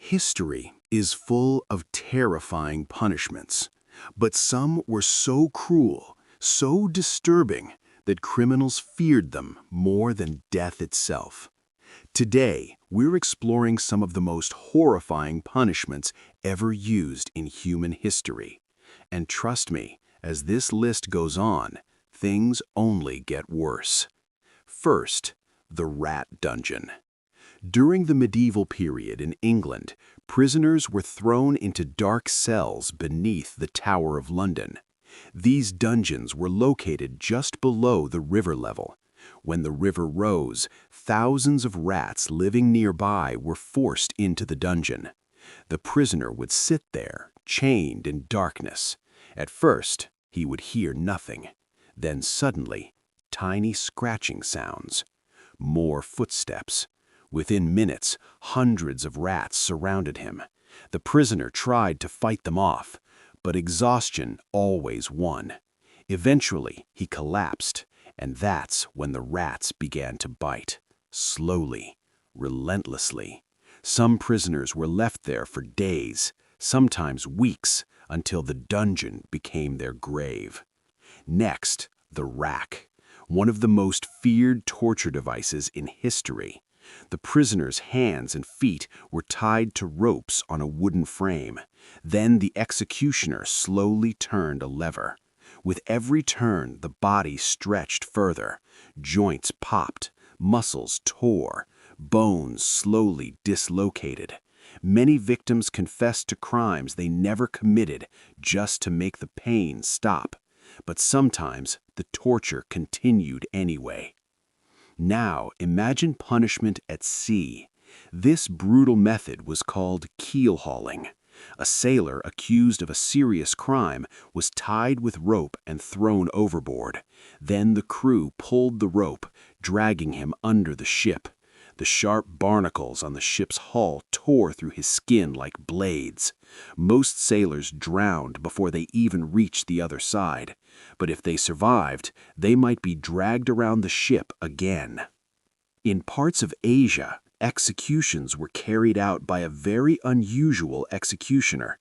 History is full of terrifying punishments, but some were so cruel, so disturbing, that criminals feared them more than death itself. Today, we're exploring some of the most horrifying punishments ever used in human history. And trust me, as this list goes on, things only get worse. First, the rat dungeon. During the medieval period in England, prisoners were thrown into dark cells beneath the Tower of London. These dungeons were located just below the river level. When the river rose, thousands of rats living nearby were forced into the dungeon. The prisoner would sit there, chained in darkness. At first, he would hear nothing. Then suddenly, tiny scratching sounds. More footsteps. Within minutes, hundreds of rats surrounded him. The prisoner tried to fight them off, but exhaustion always won. Eventually, he collapsed, and that's when the rats began to bite. Slowly, relentlessly. Some prisoners were left there for days, sometimes weeks, until the dungeon became their grave. Next, the rack, one of the most feared torture devices in history. The prisoner's hands and feet were tied to ropes on a wooden frame. Then the executioner slowly turned a lever. With every turn, the body stretched further. Joints popped, muscles tore, bones slowly dislocated. Many victims confessed to crimes they never committed just to make the pain stop. But sometimes the torture continued anyway. Now, imagine punishment at sea. This brutal method was called keel hauling. A sailor accused of a serious crime was tied with rope and thrown overboard. Then the crew pulled the rope, dragging him under the ship. The sharp barnacles on the ship's hull tore through his skin like blades. Most sailors drowned before they even reached the other side. But if they survived, they might be dragged around the ship again. In parts of Asia, executions were carried out by a very unusual executioner: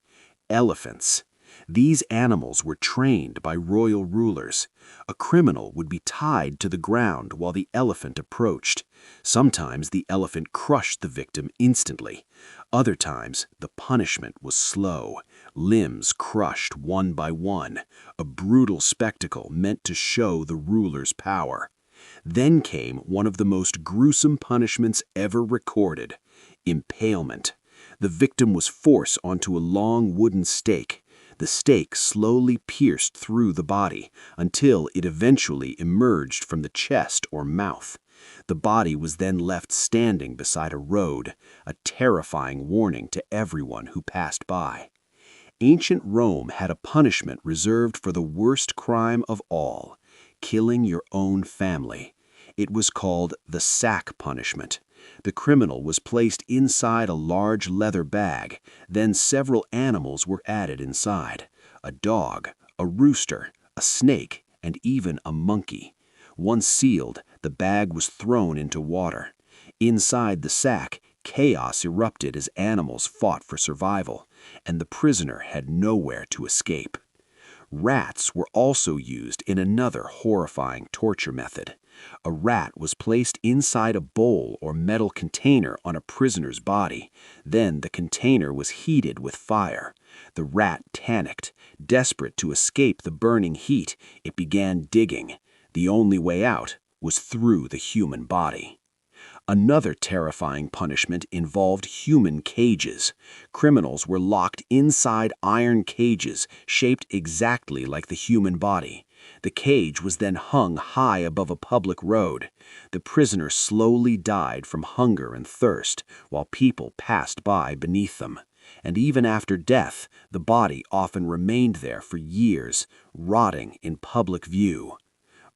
elephants. These animals were trained by royal rulers. A criminal would be tied to the ground while the elephant approached. Sometimes the elephant crushed the victim instantly. Other times, the punishment was slow, limbs crushed one by one, a brutal spectacle meant to show the ruler's power. Then came one of the most gruesome punishments ever recorded: impalement. The victim was forced onto a long wooden stake. The stake slowly pierced through the body until it eventually emerged from the chest or mouth. The body was then left standing beside a road, a terrifying warning to everyone who passed by. Ancient Rome had a punishment reserved for the worst crime of all: killing your own family. It was called the sack punishment. The criminal was placed inside a large leather bag. Then several animals were added inside: a dog, a rooster, a snake, and even a monkey. Once sealed, the bag was thrown into water. Inside the sack, chaos erupted as animals fought for survival, and the prisoner had nowhere to escape. Rats were also used in another horrifying torture method. A rat was placed inside a bowl or metal container on a prisoner's body. Then the container was heated with fire. The rat panicked. Desperate to escape the burning heat, it began digging. The only way out was through the human body. Another terrifying punishment involved human cages. Criminals were locked inside iron cages shaped exactly like the human body. The cage was then hung high above a public road. The prisoner slowly died from hunger and thirst while people passed by beneath them. And even after death, the body often remained there for years, rotting in public view.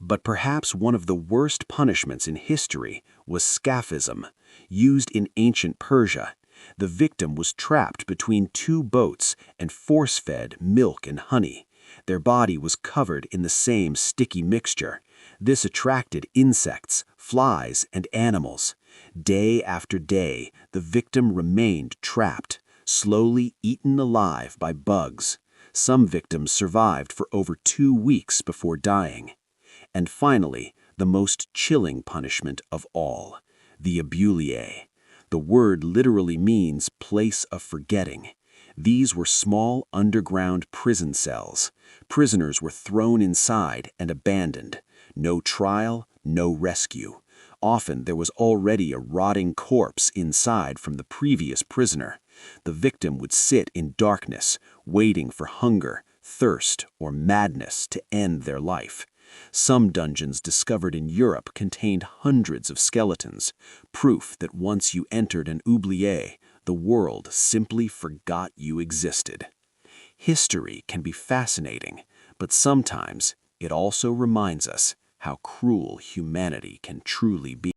But perhaps one of the worst punishments in history was Scaphism, used in ancient Persia. The victim was trapped between two boats and force-fed milk and honey. Their body was covered in the same sticky mixture. This attracted insects, flies, and animals. Day after day, the victim remained trapped, slowly eaten alive by bugs. Some victims survived for over 2 weeks before dying. And finally, the most chilling punishment of all, the abuliae. The word literally means place of forgetting. These were small underground prison cells. Prisoners were thrown inside and abandoned. No trial, no rescue. Often there was already a rotting corpse inside from the previous prisoner. The victim would sit in darkness, waiting for hunger, thirst, or madness to end their life. Some dungeons discovered in Europe contained hundreds of skeletons, proof that once you entered an oubliette, the world simply forgot you existed. History can be fascinating, but sometimes it also reminds us how cruel humanity can truly be.